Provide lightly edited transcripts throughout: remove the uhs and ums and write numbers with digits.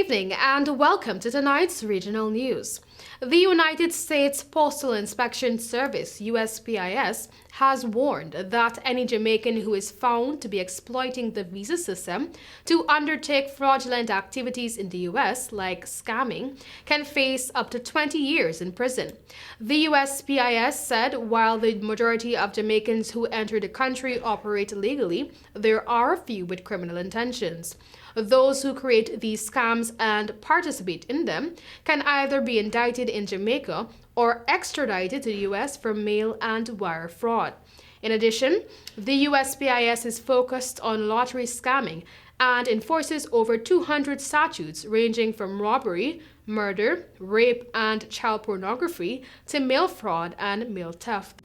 evening and welcome to tonight's regional news. The United States Postal Inspection Service, USPIS, has warned that any Jamaican who is found to be exploiting the visa system to undertake fraudulent activities in the U.S., like scamming, can face up to 20 years in prison. The USPIS said while the majority of Jamaicans who enter the country operate legally, there are a few with criminal intentions. Those who create these scams and participate in them can either be indicted in Jamaica or extradited to the U.S. for mail and wire fraud. In addition, the USPIS is focused on lottery scamming and enforces over 200 statutes ranging from robbery, murder, rape, and child pornography to mail fraud and mail theft.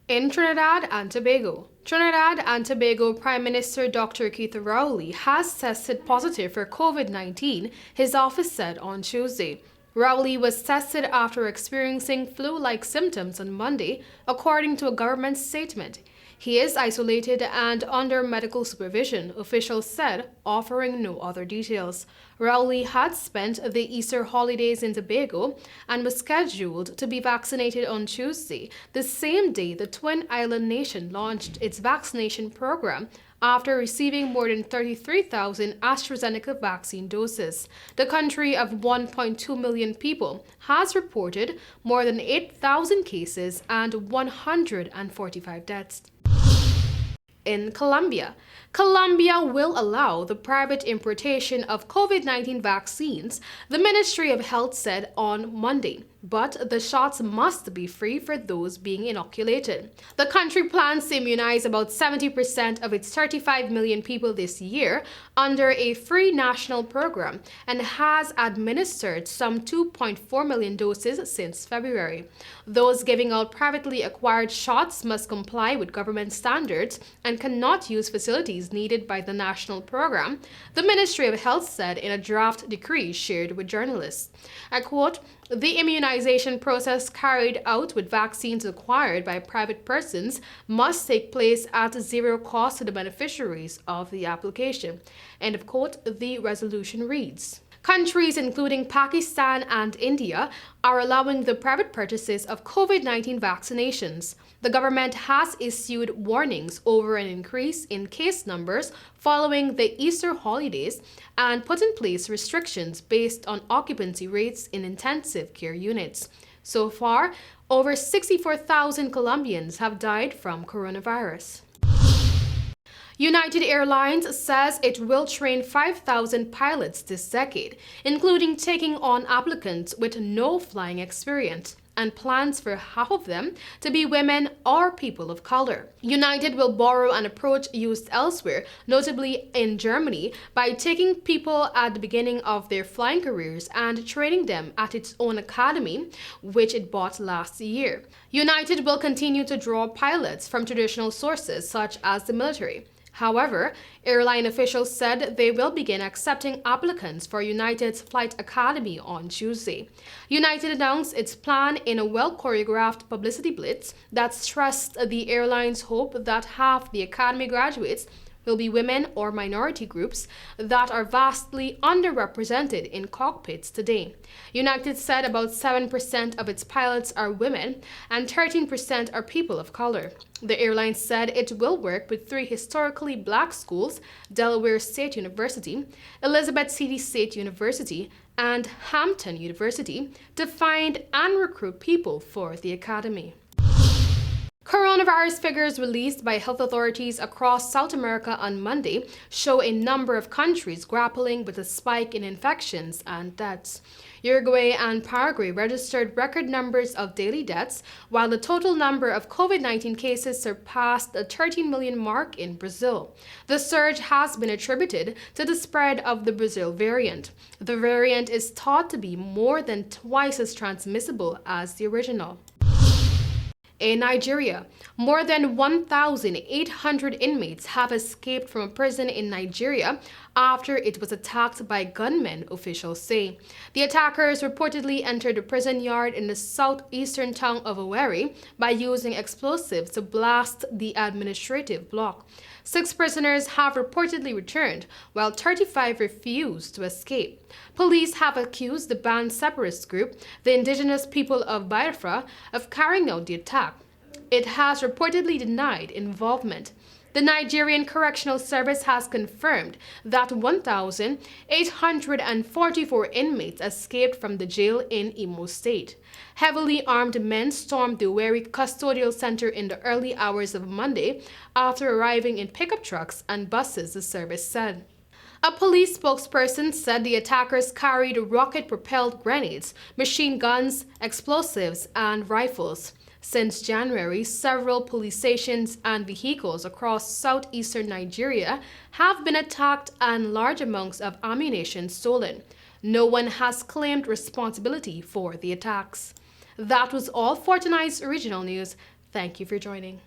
In Trinidad and Tobago. Trinidad and Tobago Prime Minister Dr. Keith Rowley has tested positive for COVID-19, his office said on Tuesday. Rowley was tested after experiencing flu-like symptoms on Monday, according to a government statement. He is isolated and under medical supervision, officials said, offering no other details. Rowley had spent the Easter holidays in Tobago and was scheduled to be vaccinated on Tuesday, the same day the Twin Island nation launched its vaccination program after receiving more than 33,000 AstraZeneca vaccine doses. The country of 1.2 million people has reported more than 8,000 cases and 145 deaths. In Colombia. Colombia will allow the private importation of COVID-19 vaccines, the Ministry of Health said on Monday, but the shots must be free for those being inoculated. The country plans to immunize about 70% of its 35 million people this year under a free national program and has administered some 2.4 million doses since February. Those giving out privately acquired shots must comply with government standards and cannot use facilities needed by the national program, the Ministry of Health said in a draft decree shared with journalists. I quote, "The immunization process carried out with vaccines acquired by private persons must take place at zero cost to the beneficiaries of the application." End of quote, the resolution reads. Countries including Pakistan and India are allowing the private purchases of COVID-19 vaccinations. The government has issued warnings over an increase in case numbers following the Easter holidays and put in place restrictions based on occupancy rates in intensive care units. So far, over 64,000 Colombians have died from coronavirus. United Airlines says it will train 5,000 pilots this decade, including taking on applicants with no flying experience, and plans for half of them to be women or people of color. United will borrow an approach used elsewhere, notably in Germany, by taking people at the beginning of their flying careers and training them at its own academy, which it bought last year. United will continue to draw pilots from traditional sources such as the military. However, airline officials said they will begin accepting applicants for United's Flight Academy on Tuesday. United announced its plan in a well-choreographed publicity blitz that stressed the airline's hope that half the Academy graduates will be women or minority groups that are vastly underrepresented in cockpits today. United said about 7% of its pilots are women and 13% are people of color. The airline said it will work with 3 historically black schools, Delaware State University, Elizabeth City State University, and Hampton University, to find and recruit people for the academy. Coronavirus figures released by health authorities across South America on Monday show a number of countries grappling with a spike in infections and deaths. Uruguay and Paraguay registered record numbers of daily deaths, while the total number of COVID-19 cases surpassed the 13 million mark in Brazil. The surge has been attributed to the spread of the Brazil variant. The variant is thought to be more than twice as transmissible as the original. In Nigeria, more than 1,800 inmates have escaped from a prison in Nigeria after it was attacked by gunmen, officials say. The attackers reportedly entered a prison yard in the southeastern town of Owerri by using explosives to blast the administrative block. 6 prisoners have reportedly returned, while 35 refused to escape. Police have accused the banned separatist group, the indigenous people of Biafra, of carrying out the attack. It has reportedly denied involvement. The Nigerian Correctional Service has confirmed that 1,844 inmates escaped from the jail in Imo State. Heavily armed men stormed the Wari Custodial Center in the early hours of Monday after arriving in pickup trucks and buses, the service said. A police spokesperson said the attackers carried rocket-propelled grenades, machine guns, explosives, and rifles. Since January, several police stations and vehicles across southeastern Nigeria have been attacked and large amounts of ammunition stolen. No one has claimed responsibility for the attacks. That was all for tonight's original news. Thank you for joining.